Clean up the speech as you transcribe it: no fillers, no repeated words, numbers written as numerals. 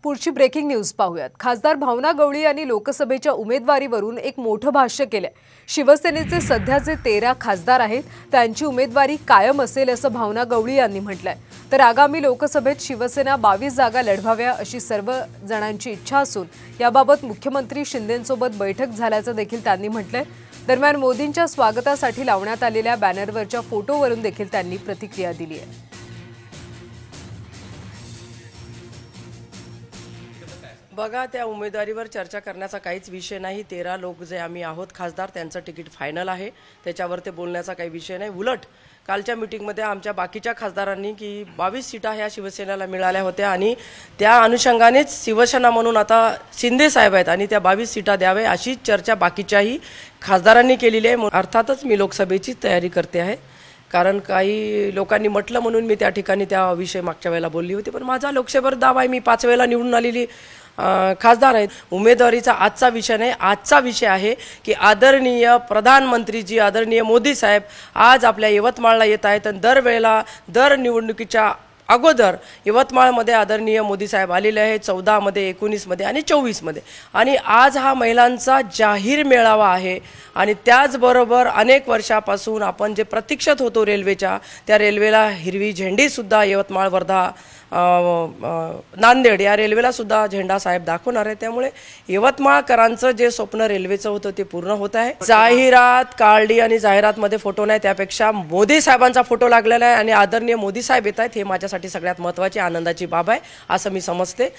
पुढची breaking news पाहूयात। खासदार भावना गवळी यांनी लोकसभेच्या उमेदवारीवरून एक मोठं भाष्य केले। शिवसेनेचे सध्याचे 13 खासदार आहेत, त्यांची उमेदवारी कायम असेल असं भावना गवळी यांनी म्हटलंय। तर आगामी लोकसभेत शिवसेना 22 जागा लढवाव्या अशी सर्व जणांची इच्छा असून याबाबत मुख्यमंत्री शिंदेंसोबत बैठक झाल्याचं देखील त्यांनी म्हटलंय। दरम्यान मोदींच्या स्वागतासाठी लावण्यात आलेल्या बॅनरवरच्या फोटोवरून देखील त्यांनी प्रतिक्रिया दिली आहे। बघा, त्या उमेदवारीवर चर्चा करण्याचा काहीच विषय नाही। 13 लोक जे आम्ही आहोत खासदार, त्यांचं तिकीट फायनल आहे, त्याच्यावर ते बोलण्याचा काही विषय नाही। उलट कालच्या मीटिंगमध्ये आमच्या बाकीच्या खासदारांनी की 22 सीटा ह्या शिवसेनेला मिळाल्या होत्या आणि त्या अनुषंगानेच शिवसेना म्हणून आता शिंदे साहेब आहेत आणि त्या 22 सीटा द्यावे अशी चर्चा बाकीच्याही खासदारांनी केलेली आहे। अर्थातच मी लोकसभेची तयारी करते आहे, कारण काही लोकांनी म्हटलं म्हणून मी त्या ठिकाणी त्या विषय मागच्या वेळेला बोलली होती, पण माझा लोकसभेवर दावा आहे। मी 5 वेळेला निवडून आलेली खासदार आहेत। उमेदवारीचा आजचा विषय नाही, आजचा विषय आहे की आदरणीय प्रधानमंत्रीजी आदरणीय मोदी साहेब आज आपल्या यवतमाळला येत आहेत आणि दरवेळेला दर निवडणुकीच्या अगोदर यवतमाळमध्ये आदरणीय मोदी साहेब आलेले आहेत, 14 मध्ये 19 मध्ये आणि 24 मध्ये, आणि आज हा महिलांचा जाहीर मेळावा आहे। आणि त्याचबरोबर अनेक वर्षापासून आपण जे प्रतीक्षित होतो रेल्वेच्या, त्या रेल्वेला हिरवी झेंडी सुद्धा यवतमाळ वर्धा नांदेड या रेल्वेला सुद्धा झेंडा साहेब दाखवणार आहे। त्यामुळे यवतमाळकरांचं जे स्वप्न रेल्वेचं होतं ते पूर्ण होत आहे। जाहिरात काढली आणि जाहिरातमध्ये फोटो नाही, त्यापेक्षा मोदी साहेबांचा फोटो लागलेला आहे आणि आदरणीय मोदी साहेब येत आहेत, हे माझ्यासाठी सगळ्यात महत्त्वाची आनंदाची बाब आहे असं मी समजते।